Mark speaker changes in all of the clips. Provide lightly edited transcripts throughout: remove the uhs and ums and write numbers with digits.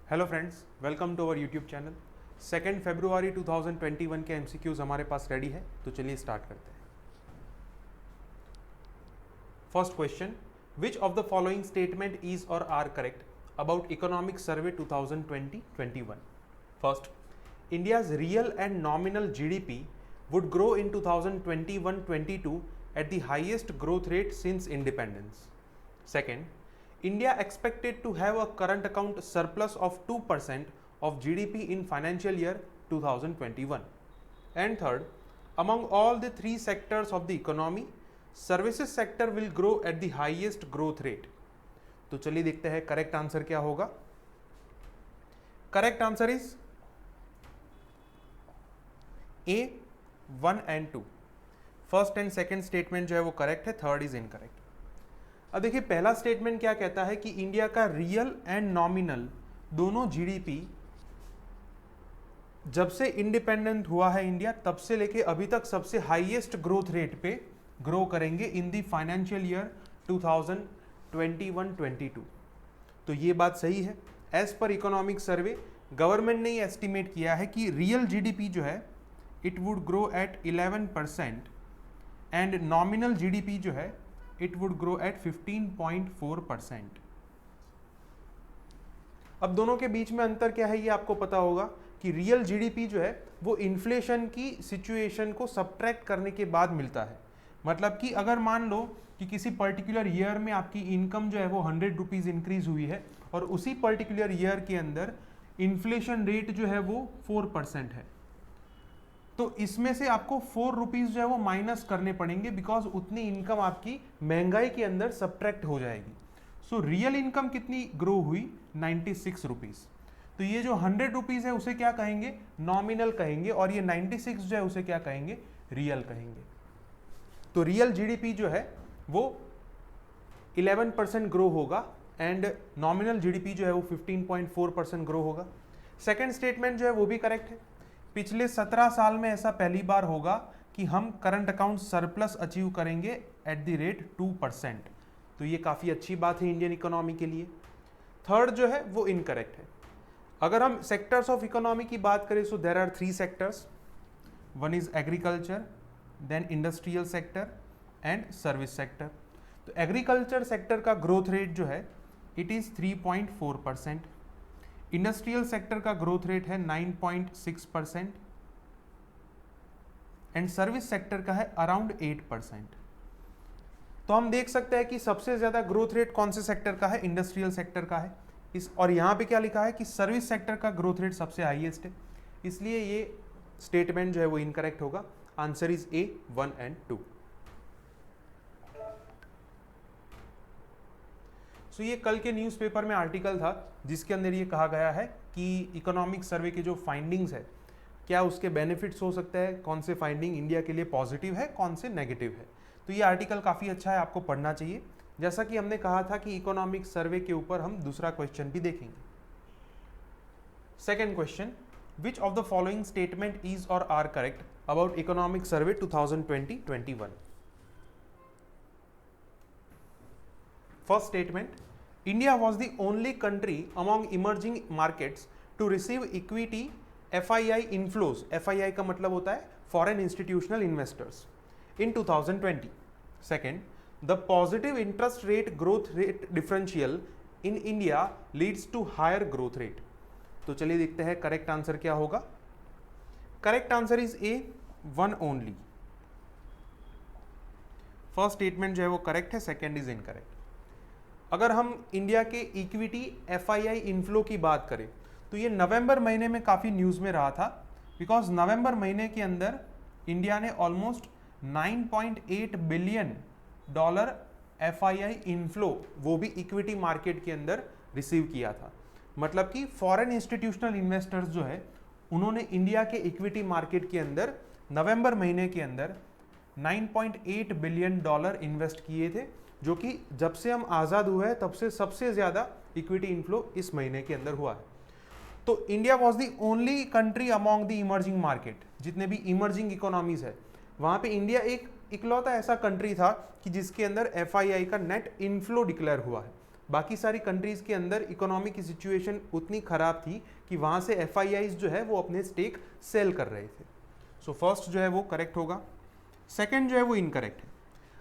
Speaker 1: Hello friends, welcome to our YouTube channel. 2 फरवरी 2021 के MCQs हमारे पास रेडी है, तो चलिए स्टार्ट करते हैं। First question, which of the following statement is or are correct about economic survey 2020-21? First, India's real and nominal GDP would grow in 2021-22 at the highest growth rate since independence. Second, India expected to have a current account surplus of 2% of GDP in financial year 2021. And third, among all the three sectors of the economy, services sector will grow at the highest growth rate. तो चलिए देखते हैं correct answer क्या होगा। Correct answer is A 1 and 2। First and second statement जो है वो correct है, थर्ड इज इनकरेक्ट। अब देखिए पहला स्टेटमेंट क्या कहता है कि इंडिया का रियल एंड नॉमिनल दोनों जीडीपी जब से इंडिपेंडेंट हुआ है इंडिया तब से लेके अभी तक सबसे हाईएस्ट ग्रोथ रेट पे ग्रो करेंगे इन दी फाइनेंशियल ईयर 2021-22। तो ये बात सही है। As per economic survey government ने ये एस्टिमेट किया है कि रियल जीडीपी जो है it would grow at 11% and nominal GDP जो है it would grow at 15.4%। अब दोनों के बीच में अंतर क्या है ये आपको पता होगा कि रियल जीडीपी जो है वो इन्फ्लेशन की सिचुएशन को सब्ट्रैक्ट करने के बाद मिलता है। मतलब कि अगर मान लो कि किसी पर्टिकुलर ईयर में आपकी इनकम जो है वो 100 रुपीज़ इंक्रीज हुई है और उसी पर्टिकुलर ईयर के अंदर इन्फ्लेशन रेट जो है वो 4% है, तो इसमें से आपको 4 रुपीज़ जो है वो माइनस करने पड़ेंगे बिकॉज उतनी इनकम आपकी महंगाई के अंदर सब्ट्रैक्ट हो जाएगी। सो रियल इनकम कितनी ग्रो हुई? 96 रुपीज़। तो ये जो 100 रुपीज़ है उसे क्या कहेंगे? नॉमिनल कहेंगे, और ये 96 जो है उसे क्या कहेंगे? रियल कहेंगे। तो रियल जीडीपी जो है वो 11% ग्रो होगा एंड नॉमिनल जीडीपी जो है वो 15.4% ग्रो होगा। सेकेंड स्टेटमेंट जो है वो भी करेक्ट है। पिछले 17 साल में ऐसा पहली बार होगा कि हम करंट अकाउंट सरप्लस अचीव करेंगे एट द रेट 2%। तो ये काफ़ी अच्छी बात है इंडियन इकोनॉमी के लिए। थर्ड जो है वो इनकरेक्ट है। अगर हम सेक्टर्स ऑफ इकोनॉमी की बात करें so there are 3 sectors. One is agriculture, then industrial sector and service sector. तो एग्रीकल्चर सेक्टर का ग्रोथ रेट जो है इट इज़ 3.4%। इंडस्ट्रियल सेक्टर का ग्रोथ रेट है 9.6% एंड सर्विस सेक्टर का है अराउंड 8%। तो हम देख सकते हैं कि सबसे ज्यादा ग्रोथ रेट कौन से सेक्टर का है? इंडस्ट्रियल सेक्टर का है। और यहां पे क्या लिखा है कि सर्विस सेक्टर का ग्रोथ रेट सबसे हाईएस्ट है, इसलिए ये स्टेटमेंट जो है वो इनकरेक्ट होगा। Answer is A 1 and 2। तो ये कल के न्यूज़पेपर में आर्टिकल था जिसके अंदर ये कहा गया है कि इकोनॉमिक सर्वे के जो फाइंडिंग्स है क्या उसके बेनिफिट्स हो सकते हैं, कौन से फाइंडिंग इंडिया के लिए पॉजिटिव है, कौन से नेगेटिव है। तो ये आर्टिकल काफ़ी अच्छा है, आपको पढ़ना चाहिए। जैसा कि हमने कहा था कि इकोनॉमिक सर्वे के ऊपर हम दूसरा क्वेश्चन भी देखेंगे। Second question, which of the following statement is or are correct about economic survey 2020-21? First statement, India was the only country among emerging markets to receive equity FII inflows. FII का मतलब होता है Foreign Institutional Investors in 2020. Second, the positive interest rate growth rate differential in India leads to higher growth rate. तो चलिए देखते हैं correct answer क्या होगा। Correct answer is A 1 only. First statement जो है वो करेक्ट है, सेकेंड इज इनकरेक्ट। अगर हम इंडिया के इक्विटी FII इनफ्लो की बात करें तो ये नवंबर महीने में काफ़ी न्यूज़ में रहा था, बिकॉज नवंबर महीने के अंदर इंडिया ने almost 9.8 billion dollar FII inflow वो भी इक्विटी मार्केट के अंदर रिसीव किया था। मतलब कि फॉरेन इंस्टीट्यूशनल इन्वेस्टर्स जो है उन्होंने इंडिया के इक्विटी मार्केट के अंदर नवंबर महीने के अंदर 9.8 बिलियन डॉलर इन्वेस्ट किए थे, जो कि जब से हम आज़ाद हुए हैं तब से सबसे ज़्यादा इक्विटी इनफ्लो इस महीने के अंदर हुआ है। तो India was the only country among the emerging market, जितने भी इमर्जिंग इकोनॉमीज है वहाँ पे इंडिया एक इकलौता ऐसा कंट्री था कि जिसके अंदर FII का नेट इनफ्लो डिक्लेयर हुआ है। बाकी सारी कंट्रीज के अंदर इकोनॉमी की सिचुएशन उतनी खराब थी कि वहां से FIIs जो है वो अपने स्टेक सेल कर रहे थे। सो फर्स्ट जो है वो करेक्ट होगा, सेकंड जो है वो इनकरेक्ट है।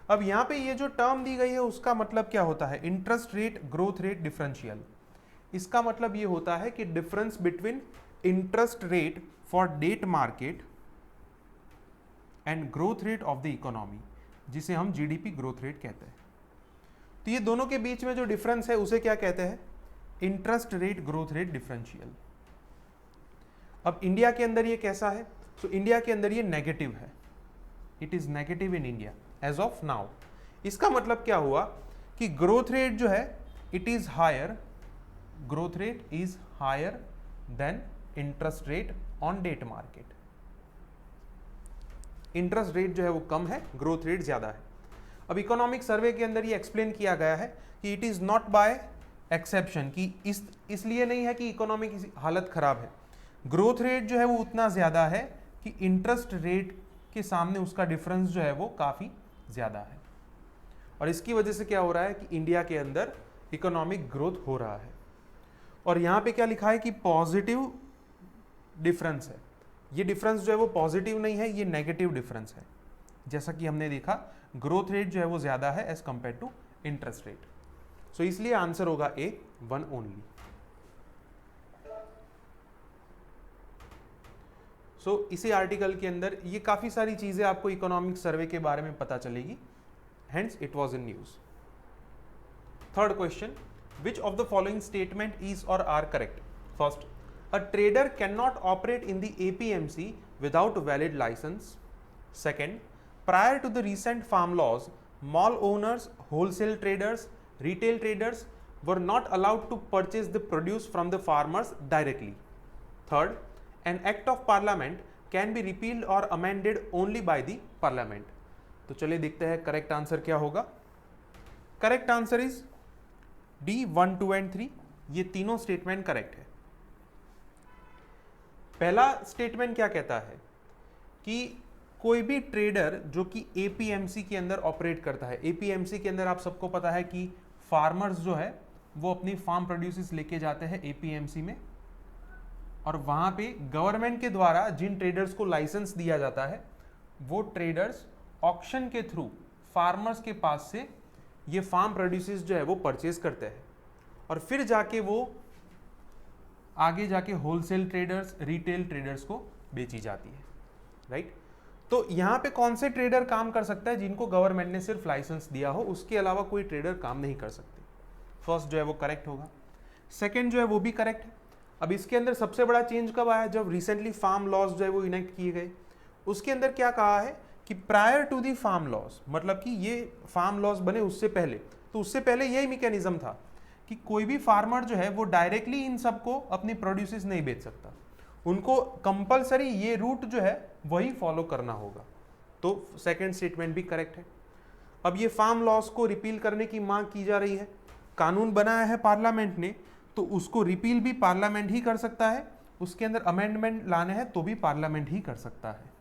Speaker 1: अब यहाँ पे ये जो टर्म दी गई है उसका मतलब क्या होता है, interest rate growth rate differential. इसका मतलब ये होता है कि difference between interest rate for debt market and growth rate of the economy, जिसे हम GDP ग्रोथ रेट कहते हैं। तो ये दोनों के बीच में जो डिफरेंस है उसे क्या कहते हैं, interest rate growth rate differential. अब इंडिया के अंदर ये कैसा है, तो इंडिया के अंदर ये नेगेटिव है, it is negative in India as of now. इसका मतलब क्या हुआ कि ग्रोथ रेट जो है it is higher, growth rate is higher than interest rate on debt market. Interest rate जो है वो कम है, ग्रोथ रेट ज्यादा है। अब इकोनॉमिक सर्वे के अंदर ये एक्सप्लेन किया गया है कि it is not by exception, कि इसलिए नहीं है कि इकोनॉमी की हालत खराब है, ग्रोथ रेट जो है वो उतना ज्यादा है कि इंटरेस्ट रेट के सामने उसका डिफरेंस जो है वो काफी ज्यादा है। और इसकी वजह से क्या हो रहा है कि इंडिया के अंदर इकोनॉमिक ग्रोथ हो रहा है। और यहां पे क्या लिखा है कि पॉजिटिव डिफरेंस है, ये डिफरेंस जो है वो पॉजिटिव नहीं है, ये नेगेटिव डिफरेंस है। जैसा कि हमने देखा ग्रोथ रेट जो है वो ज्यादा है as compare to interest rate. So इसलिए आंसर होगा A, 1 ओनली। सो इसी आर्टिकल के अंदर ये काफी सारी चीजें आपको इकोनॉमिक सर्वे के बारे में पता चलेगी, hence it was in news. Third question, which of the following statement is or are correct? First, a trader cannot operate in the APMC without valid license. Second, prior to the recent farm laws, mall owners, wholesale traders, retail traders were not allowed to purchase the produce from the farmers directly. Third, an act of parliament can be repealed or amended only by the parliament. तो चलिए देखते हैं correct answer क्या होगा। Correct answer is D, 1, 2 and 3, ये तीनों statement correct है। पहला स्टेटमेंट क्या कहता है कि कोई भी ट्रेडर जो कि APMC के अंदर ऑपरेट करता है, APMC के अंदर आप सबको पता है कि फार्मर्स जो है वो अपनी फार्म प्रोड्यूसेस लेके जाते हैं APMC में, और वहां पे गवर्नमेंट के द्वारा जिन ट्रेडर्स को लाइसेंस दिया जाता है वो ट्रेडर्स ऑक्शन के थ्रू फार्मर्स के पास से ये फार्म प्रोड्यूसेस जो है वो परचेज करते हैं, और फिर जाके वो आगे जाके होलसेल ट्रेडर्स, रिटेल ट्रेडर्स को बेची जाती है, राइट। तो यहाँ पे कौन से ट्रेडर काम कर सकता है, जिनको गवर्नमेंट ने सिर्फ लाइसेंस दिया हो, उसके अलावा कोई ट्रेडर काम नहीं कर सकते। फर्स्ट जो है वो करेक्ट होगा, सेकेंड जो है वो भी करेक्ट है। अब इसके अंदर सबसे बड़ा चेंज कब आया, जब रिसेंटली फार्म लॉज जो है वो इनेक्ट किए गए। उसके अंदर क्या कहा है कि prior to the farm laws, मतलब कि ये फार्म लॉज बने उससे पहले, तो उससे पहले यही मैकेनिज्म था कि कोई भी फार्मर जो है वो डायरेक्टली इन सबको अपनी प्रोड्यूसेस नहीं बेच सकता, उनको कंपलसरी ये रूट जो है वही फॉलो करना होगा। तो सेकंड स्टेटमेंट भी करेक्ट है। अब ये फार्म लॉज को रिपील करने की मांग की जा रही है, कानून बनाया है पार्लियामेंट ने, तो उसको रिपील भी पार्लियामेंट ही कर सकता है, उसके अंदर अमेंडमेंट लाने हैं तो भी पार्लियामेंट ही कर सकता है।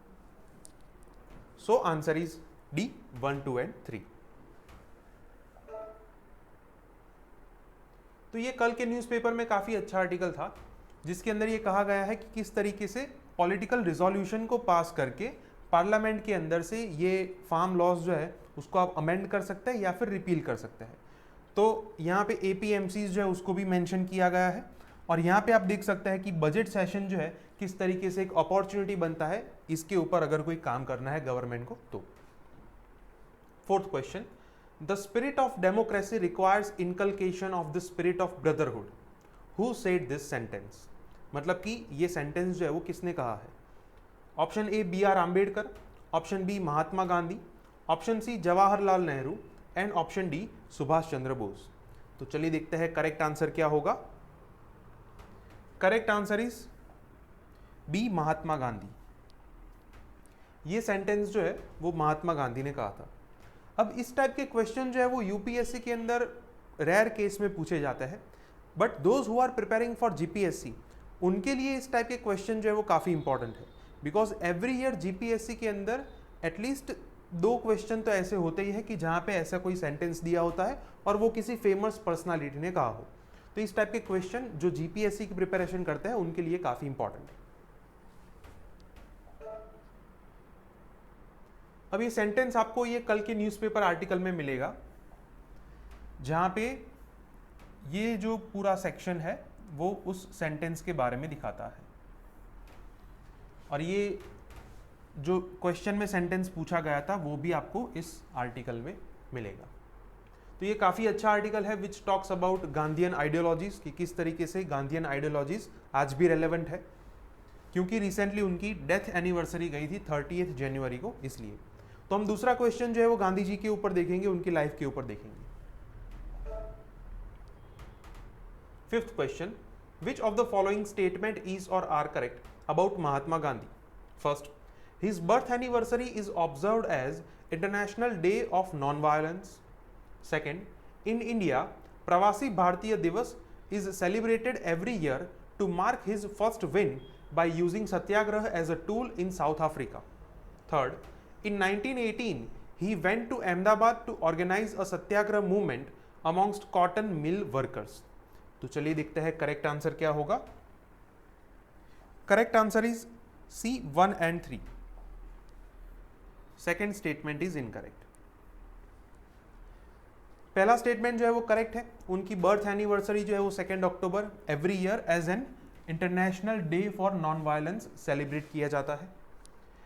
Speaker 1: So answer is D, 1, 2 and 3। तो ये कल के न्यूज़पेपर में काफी अच्छा आर्टिकल था, जिसके अंदर ये कहा गया है कि किस तरीके से पॉलिटिकल रिजोल्यूशन को पास करके पार्लियामेंट के अंदर से ये फार्म लॉज जो है उसको आप अमेंड कर सकते हैं या फिर रिपील कर सकते हैं। तो यहाँ पे APMCs जो है उसको भी मेंशन किया गया है, और यहाँ पे आप देख सकते हैं कि बजट सेशन जो है किस तरीके से एक अपॉर्चुनिटी बनता है इसके ऊपर अगर कोई काम करना है गवर्नमेंट को तो। Fourth question, the spirit of democracy requires inculcation of the spirit of brotherhood, who said this sentence? मतलब कि ये सेंटेंस जो है वो किसने कहा है? Option A BR Ambedkar, option B Mahatma Gandhi, option C Jawaharlal Nehru and option D Subhash Chandra Bose. तो चलिए देखते हैं करेक्ट आंसर क्या होगा। Correct answer is B Mahatma Gandhi. ये सेंटेंस जो है वो महात्मा गांधी ने कहा था। अब इस टाइप के क्वेश्चन जो है वो UPSC के अंदर रेयर केस में पूछे जाते हैं, but those who are preparing for GPSC उनके लिए इस टाइप के क्वेश्चन जो है वो काफ़ी इंपॉर्टेंट है, बिकॉज एवरी ईयर GPSC के अंदर एटलीस्ट 2 क्वेश्चन तो ऐसे होते ही है कि जहां पे ऐसा कोई सेंटेंस दिया होता है और वो किसी फेमस पर्सनालिटी ने कहा हो। तो इस टाइप के क्वेश्चन जो जीपीएससी की प्रिपरेशन करते हैं उनके लिए काफी इंपॉर्टेंट है। अब ये सेंटेंस आपको ये कल के न्यूज़पेपर आर्टिकल में मिलेगा, जहां पे ये जो पूरा सेक्शन है वो उस सेंटेंस के बारे में दिखाता है, और ये जो क्वेश्चन में सेंटेंस पूछा गया था वो भी आपको इस आर्टिकल में मिलेगा। तो ये काफ़ी अच्छा आर्टिकल है which talks about Gandhian ideologies, कि किस तरीके से गांधीयन आइडियोलॉजीज आज भी रेलेवेंट है, क्योंकि रिसेंटली उनकी डेथ एनिवर्सरी गई थी 30 जनवरी को, इसलिए। तो हम दूसरा क्वेश्चन जो है वो गांधी जी के ऊपर देखेंगे, उनकी लाइफ के ऊपर देखेंगे। 5th question, which of the following statement is or are correct about Mahatma Gandhi? First, his birth anniversary is observed as International Day of Non-Violence. Second, in India, Pravasi Bharatiya Divas is celebrated every year to mark his first win by using Satyagraha as a tool in South Africa. Third, in 1918, he went to Ahmedabad to organize a Satyagraha movement amongst cotton mill workers. तो चलिए देखते हैं correct answer क्या होगा। Correct answer is C 1 and 3. Second statement is incorrect. पहला statement जो है वो करेक्ट है, उनकी बर्थ एनिवर्सरी जो है वो 2 October every year as an international day for non violence celebrate किया जाता है।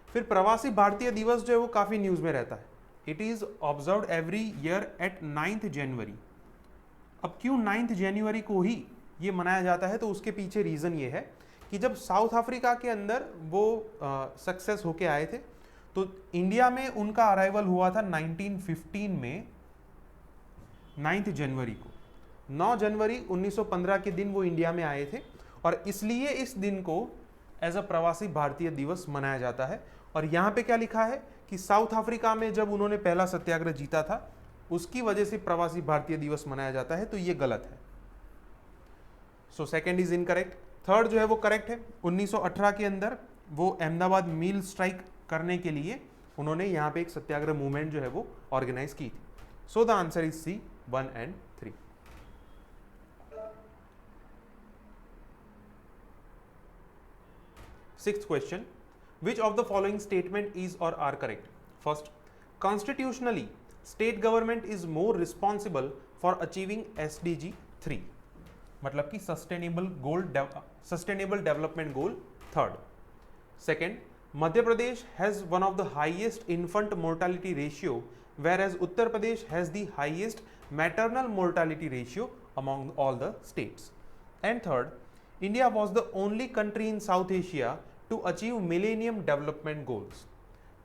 Speaker 1: फिर प्रवासी भारतीय दिवस जो है वो काफ़ी न्यूज़ में रहता है, it is observed every year at 9th January. अब क्यों 9th जनवरी को ही ये मनाया जाता है, तो उसके पीछे रीज़न ये है कि जब साउथ अफ्रीका के अंदर वो सक्सेस होके आए थे, तो इंडिया में उनका अराइवल हुआ था 1915 में 9th जनवरी को। 9 जनवरी 1915 के दिन वो इंडिया में आए थे, और इसलिए इस दिन को एज अ प्रवासी भारतीय दिवस मनाया जाता है। और यहाँ पे क्या लिखा है कि साउथ अफ्रीका में जब उन्होंने पहला सत्याग्रह जीता था, उसकी वजह से प्रवासी भारतीय दिवस मनाया जाता है, तो ये गलत है। सो सेकेंड इज इनकरेक्ट। थर्ड जो है वो करेक्ट है, 1918 के अंदर वो अहमदाबाद मिल स्ट्राइक करने के लिए उन्होंने यहाँ पे एक सत्याग्रह मूवमेंट जो है वो ऑर्गेनाइज की थी। सो the answer is C 1 and 3. 6th question, which of the following statement is or are correct? First, constitutionally, state government is more responsible for achieving SDG 3, मतलब कि sustainable development goal 3rd. Second, Madhya Pradesh has one of the highest infant mortality ratio, whereas Uttar Pradesh has the highest maternal mortality ratio among all the states. And third, India was the only country in South Asia to achieve Millennium Development Goals.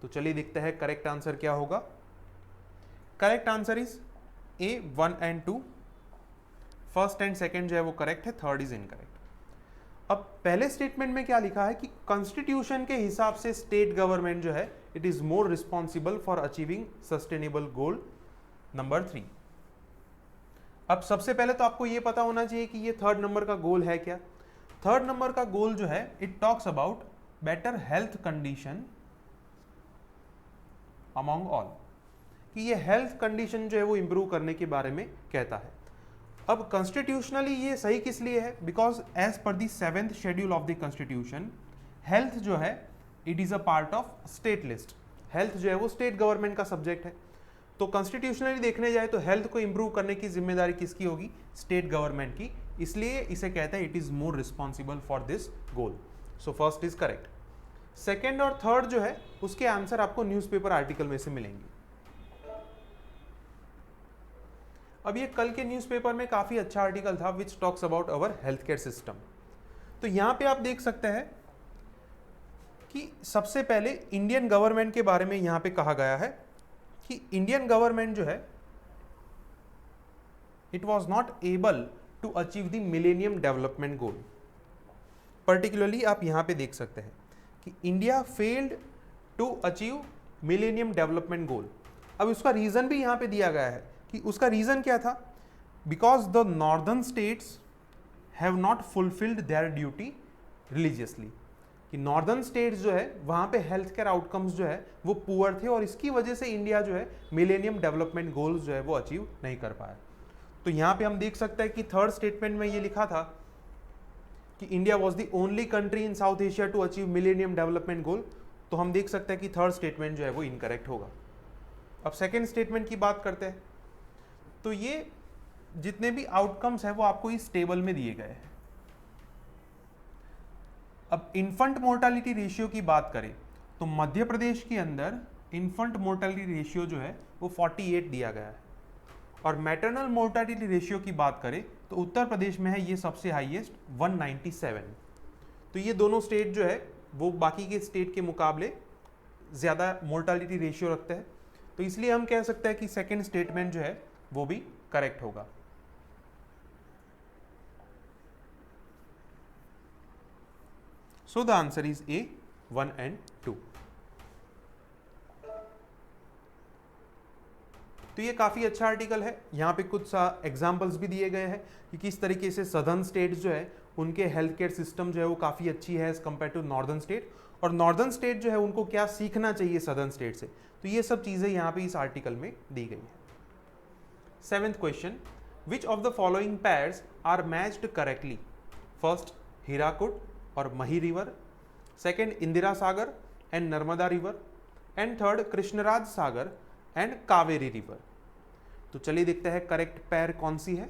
Speaker 1: तो चलिए देखते हैं correct answer क्या होगा। Correct answer is A 1 and 2. First and second जो है वो correct है, थर्ड इज इनकरेक्ट। अब पहले स्टेटमेंट में क्या लिखा है कि कॉन्स्टिट्यूशन के हिसाब से स्टेट गवर्नमेंट जो है it is more responsible for achieving sustainable goal number 3। अब सबसे पहले तो आपको ये पता होना चाहिए कि ये थर्ड नंबर का गोल है क्या। थर्ड नंबर का गोल जो है it talks about better health condition among all, कि ये हेल्थ कंडीशन जो है वो इंप्रूव करने के बारे में कहता है। अब कॉन्स्टिट्यूशनली ये सही किस लिए है, because as per the 7th schedule of the constitution health जो है it is a part of state list. Health जो है वो स्टेट गवर्नमेंट का सब्जेक्ट है, तो कॉन्स्टिट्यूशनली देखने जाए तो हेल्थ को इंप्रूव करने की जिम्मेदारी किसकी होगी, स्टेट गवर्नमेंट की, इसलिए इसे कहते हैं it is more responsible for this goal. So first is correct. Second और थर्ड जो है उसके आंसर आपको न्यूज़पेपर आर्टिकल में से मिलेंगे। अब ये कल के न्यूज़पेपर में काफ़ी अच्छा आर्टिकल था which talks about our health care system. तो यहाँ पे आप देख सकते हैं कि सबसे पहले इंडियन गवर्नमेंट के बारे में यहाँ पे कहा गया है कि इंडियन गवर्नमेंट जो है it was not able to achieve the millennium development goal. Particularly आप यहाँ पे देख सकते हैं कि India failed to achieve millennium development goal. अब उसका रीज़न भी यहाँ पे दिया गया है कि उसका रीज़न क्या था, because the northern states have not fulfilled there duty religiously. कि नॉर्दर्न स्टेट्स जो है वहाँ पे हेल्थ केयर आउटकम्स जो है वो पुअर थे और इसकी वजह से इंडिया जो है मिलेनियम डेवलपमेंट गोल्स जो है वो अचीव नहीं कर पाया। तो यहाँ पे हम देख सकते हैं कि थर्ड स्टेटमेंट में ये लिखा था कि India was the only country in South Asia to achieve millennium development goal, तो हम देख सकते हैं कि थर्ड स्टेटमेंट जो है वो इनकरेक्ट होगा। अब सेकेंड स्टेटमेंट की बात करते हैं। तो ये जितने भी आउटकम्स हैं वो आपको इस टेबल में दिए गए हैं। अब इन्फंट मोर्टालिटी रेशियो की बात करें तो मध्य प्रदेश के अंदर इन्फंट मोर्टालिटी रेशियो जो है वो 48 दिया गया है, और मैटरनल मोर्टालिटी रेशियो की बात करें तो उत्तर प्रदेश में है ये सबसे हाईएस्ट 197। तो ये दोनों स्टेट जो है वो बाकी के स्टेट के मुकाबले ज़्यादा मोर्टालिटी रेशियो रखते हैं, तो इसलिए हम कह सकते हैं कि सेकेंड स्टेटमेंट जो है वो भी करेक्ट होगा। So the answer is A, 1 and 2। तो ये काफ़ी अच्छा आर्टिकल है। यहाँ पे कुछ एग्जाम्पल्स भी दिए गए हैं कि किस तरीके से सदर्न स्टेट्स जो है उनके हेल्थ केयर सिस्टम जो है वो काफ़ी अच्छी है as compare to northern state, और नॉर्दर्न स्टेट जो है उनको क्या सीखना चाहिए सदर्न स्टेट से। तो ये सब चीज़ें यहाँ पे इस आर्टिकल में दी गई है। Seventh question, which of the following pairs are matched correctly? First Hirakud और Mahi river, second Indira Sagar and Narmada river, and third Krishnaraja Sagar and Kaveri river. तो चलिए देखते हैं करेक्ट पेयर कौन सी है।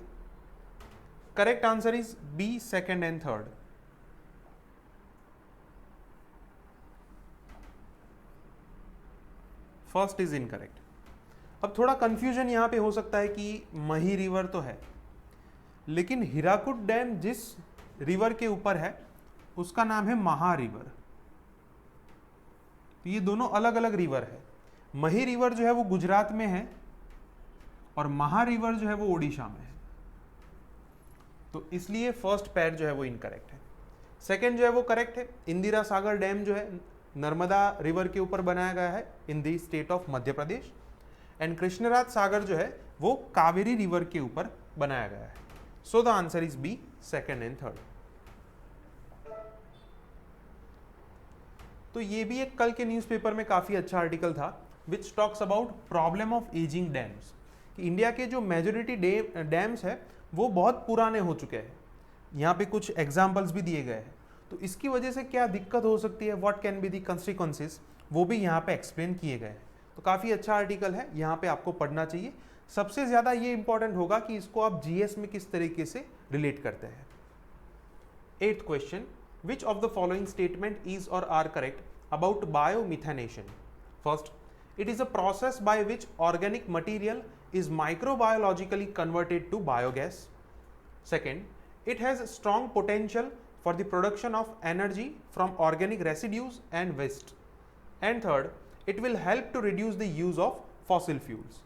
Speaker 1: Correct answer is B, second and third. First is incorrect. अब थोड़ा कंफ्यूजन यहां पे हो सकता है कि मही रिवर तो है, लेकिन हीराकुड डैम जिस रिवर के ऊपर है उसका नाम है महा रिवर। तो ये दोनों अलग अलग रिवर है। मही रिवर जो है वो गुजरात में है और महा रिवर जो है वो ओडिशा में है, तो इसलिए फर्स्ट पेयर जो है वो इनकरेक्ट है। सेकंड जो है वो करेक्ट है। इंदिरा सागर डैम जो है नर्मदा रिवर के ऊपर बनाया गया है in the state of Madhya Pradesh, and Krishnaraja Sagar जो है वो कावेरी रिवर के ऊपर बनाया गया है। So the answer is B, second and third. तो ये भी एक कल के न्यूज़पेपर में काफ़ी अच्छा आर्टिकल था which talks about problem of ageing dams, कि इंडिया के जो मेजोरिटी डैम्स है वो बहुत पुराने हो चुके हैं। यहाँ पे कुछ एग्जाम्पल्स भी दिए गए हैं, तो इसकी वजह से क्या दिक्कत हो सकती है, what can be the consequences, वो भी यहाँ पे एक्सप्लेन किए गए हैं। तो काफ़ी अच्छा आर्टिकल है, यहाँ पे आपको पढ़ना चाहिए। सबसे ज़्यादा ये इंपॉर्टेंट होगा कि इसको आप जीएस में किस तरीके से रिलेट करते हैं। 8th question, which of the following statement is or are correct about biomethanation? First, it is a process by which organic material is microbiologically converted to biogas. Second, it has strong potential for the production of energy from organic residues and waste. And third, it will help to reduce the use of fossil fuels.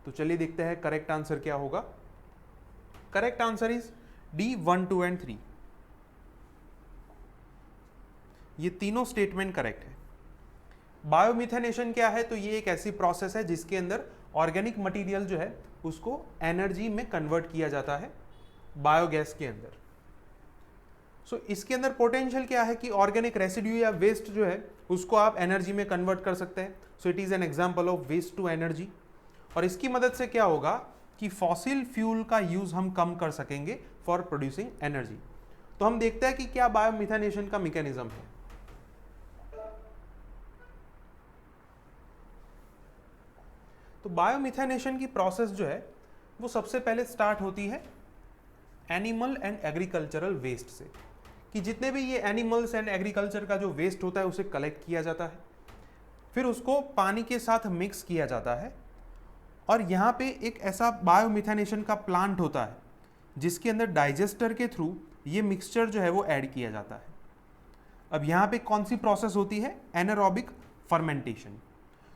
Speaker 1: तो चलिए देखते हैं correct answer क्या होगा। Correct answer is D, 1, 2 and 3। ये तीनों statement correct है। Biomethanation क्या है? तो ये एक ऐसी प्रोसेस है जिसके अंदर ऑर्गेनिक मटेरियल जो है उसको एनर्जी में कन्वर्ट किया जाता है बायोगैस के अंदर। सो इसके अंदर पोटेंशियल क्या है कि ऑर्गेनिक रेसिड्यू या वेस्ट जो है उसको आप एनर्जी में कन्वर्ट कर सकते हैं। So it is an example of waste to energy. और इसकी मदद से क्या होगा कि फॉसिल फ्यूल का यूज़ हम कम कर सकेंगे फॉर प्रोड्यूसिंग एनर्जी। तो हम देखते हैं कि क्या बायोमिथेनेशन का मैकेनिज्म है। तो बायोमिथेनेशन की प्रोसेस जो है वो सबसे पहले स्टार्ट होती है एनिमल एंड एग्रीकल्चरल वेस्ट से, कि जितने भी ये एनिमल्स एंड एग्रीकल्चर का जो वेस्ट होता है उसे कलेक्ट किया जाता है, फिर उसको पानी के साथ मिक्स किया जाता है, और यहाँ पे एक ऐसा बायोमिथेनेशन का प्लांट होता है जिसके अंदर डाइजेस्टर के थ्रू ये मिक्सचर जो है वो ऐड किया जाता है। अब यहाँ पे कौन सी प्रोसेस होती है? Anaerobic fermentation.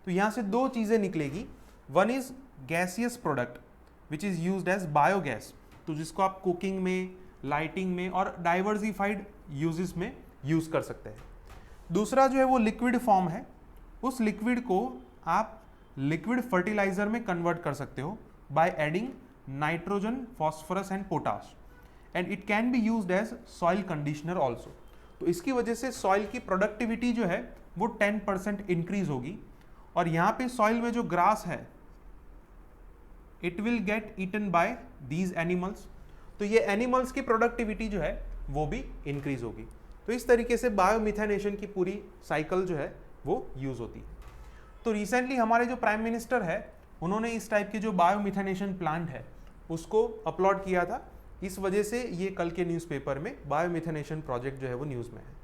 Speaker 1: तो यहाँ से दो चीज़ें निकलेगी। One is gaseous product which is used as biogas, तो जिसको आप कुकिंग में, लाइटिंग में और डाइवर्सिफाइड यूजेस में यूज़ कर सकते हैं। दूसरा जो है वो लिक्विड फॉर्म है, उस लिक्विड को आप लिक्विड फर्टिलाइजर में कन्वर्ट कर सकते हो by adding nitrogen, phosphorus and potash, and it can be used as soil conditioner also. तो इसकी वजह से सॉइल की प्रोडक्टिविटी जो है वो 10% इंक्रीज होगी। और यहाँ पे सॉइल में जो ग्रास है it will get eaten by these animals, तो ये एनिमल्स की प्रोडक्टिविटी जो है वो भी इंक्रीज होगी। तो इस तरीके से बायोमिथेनेशन की पूरी साइकिल जो है वो यूज होती है। तो रिसेंटली हमारे जो प्राइम मिनिस्टर है उन्होंने इस टाइप के जो बायोमिथेनेशन प्लांट है उसको अपलोड किया था, इस वजह से ये कल के न्यूज़पेपर में बायोमिथेनेशन प्रोजेक्ट जो है वो न्यूज़ में है।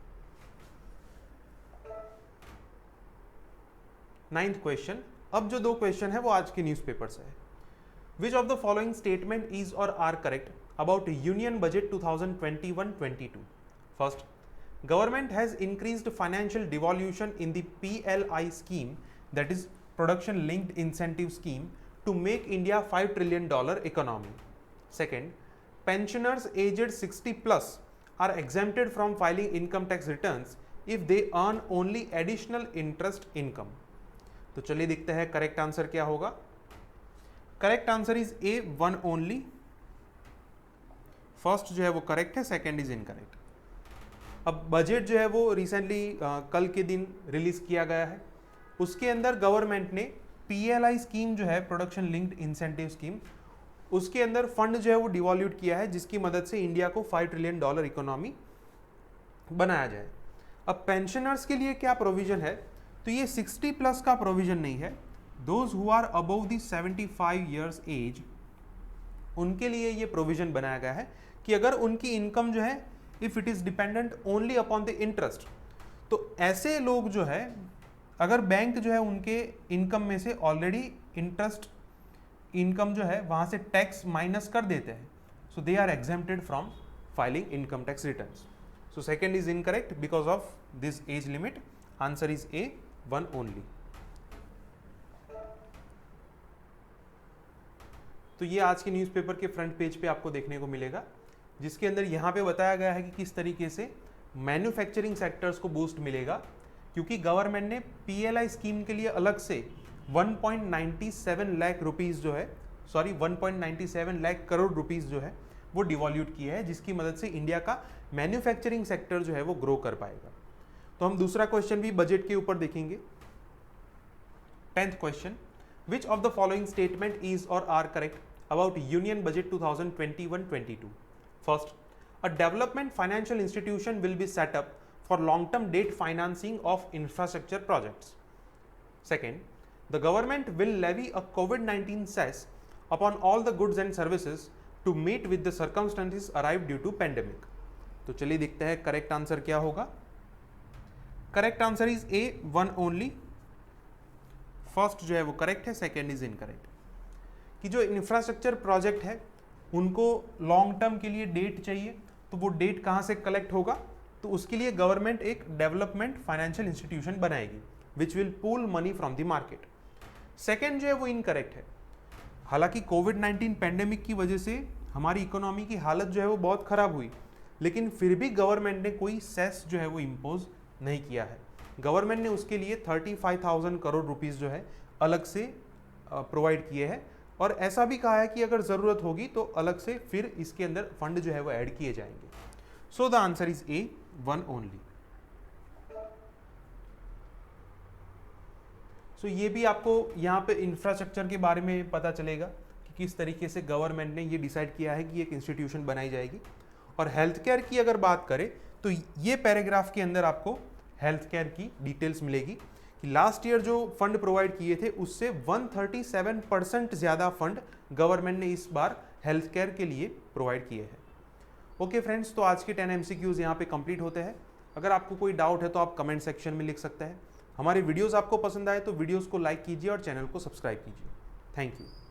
Speaker 1: 9th क्वेश्चन, अब जो 2 क्वेश्चन है वो आज के न्यूज़पेपर से है। Which of the following statement is or are correct about union budget 2021-22? First, government has increased financial devolution in the PLI scheme, that is production linked incentive scheme, to make India $5 trillion economy. Second, pensioners aged 60 plus are exempted from filing income tax returns if they earn only additional interest income. तो चलिए देखते हैं correct answer क्या होगा। Correct answer is A, 1 only. First जो है वो correct है, सेकेंड इज इनकरेक्ट। अब बजट जो है वो रिसेंटली कल के दिन रिलीज किया गया है, उसके अंदर गवर्नमेंट ने PLI स्कीम जो है प्रोडक्शन लिंक्ड इंसेंटिव स्कीम, उसके अंदर फंड जो है वो डिवॉल्यूट किया है जिसकी मदद से इंडिया को $5 ट्रिलियन इकोनॉमी बनाया जाए। अब पेंशनर्स के लिए क्या प्रोविजन है, तो ये 60 प्लस का प्रोविजन नहीं है, those who are above the 75 years age उनके लिए ये प्रोविजन बनाया गया है कि अगर उनकी इनकम जो है if it is dependent only upon the interest, तो ऐसे लोग जो है अगर बैंक जो है उनके इनकम में से ऑलरेडी इंटरेस्ट इनकम जो है वहां से टैक्स माइनस कर देते हैं, so they are exempted from filing income tax returns. So second is incorrect because of this age limit. Answer is A, 1 only. तो ये आज के न्यूज़पेपर के फ्रंट पेज पे आपको देखने को मिलेगा, जिसके अंदर यहाँ पे बताया गया है कि किस तरीके से मैन्युफैक्चरिंग सेक्टर्स को बूस्ट मिलेगा, क्योंकि गवर्नमेंट ने PLI स्कीम के लिए अलग से 1.97 लाख रुपीस जो है 1.97 लाख करोड़ रुपीस जो है वो डिवॉल्यूट किया है, जिसकी मदद से इंडिया का मैन्युफैक्चरिंग सेक्टर जो है वो ग्रो कर पाएगा। तो हम दूसरा क्वेश्चन भी बजट के ऊपर देखेंगे। 10th question, which of the following statement is or are correct about Union Budget 2021-22? First, a development financial institution will be set up for long-term debt financing of infrastructure projects. Second, the government will levy a COVID-19 cess upon all the goods and services to meet with the circumstances arrived due to pandemic. तो चलिए देखते हैं correct answer क्या होगा। Correct answer is A, 1 only. First जो है वो correct है, सेकेंड इज इनकरेक्ट। कि जो इंफ्रास्ट्रक्चर प्रोजेक्ट है उनको लॉन्ग टर्म के लिए डेट चाहिए, तो वो डेट कहाँ से कलेक्ट होगा, तो उसके लिए गवर्नमेंट एक डेवलपमेंट फाइनेंशियल इंस्टीट्यूशन बनाएगी which will pool money from the market. Second जो है वो इनकरेक्ट है। हालांकि कोविड-19 पैंडेमिक की वजह से हमारी इकोनॉमी की हालत जो है वो बहुत खराब हुई, लेकिन फिर भी गवर्नमेंट ने कोई सेस जो है वो इम्पोज नहीं किया है। गवर्नमेंट ने उसके लिए 35,000 करोड़ रुपीस जो है अलग से प्रोवाइड किए हैं, और ऐसा भी कहा है कि अगर ज़रूरत होगी तो अलग से फिर इसके अंदर फंड जो है वो ऐड किए जाएंगे। So the answer is A, 1 only. So ये भी आपको यहाँ पे इंफ्रास्ट्रक्चर के बारे में पता चलेगा कि किस तरीके से गवर्नमेंट ने ये डिसाइड किया है कि एक इंस्टीट्यूशन बनाई जाएगी। और हेल्थ केयर की अगर बात करें तो ये पैराग्राफ के अंदर आपको हेल्थ केयर की डिटेल्स मिलेगी कि लास्ट ईयर जो फंड प्रोवाइड किए थे उससे 137% ज़्यादा फंड गवर्नमेंट ने इस बार हेल्थ केयर के लिए प्रोवाइड किए हैं। ओके फ्रेंड्स, तो आज के 10 MCQs यहाँ पे कंप्लीट होते हैं। अगर आपको कोई डाउट है तो आप कमेंट सेक्शन में लिख सकते हैं। हमारे वीडियोस आपको पसंद आए तो वीडियोस को लाइक कीजिए और चैनल को सब्सक्राइब कीजिए। Thank you.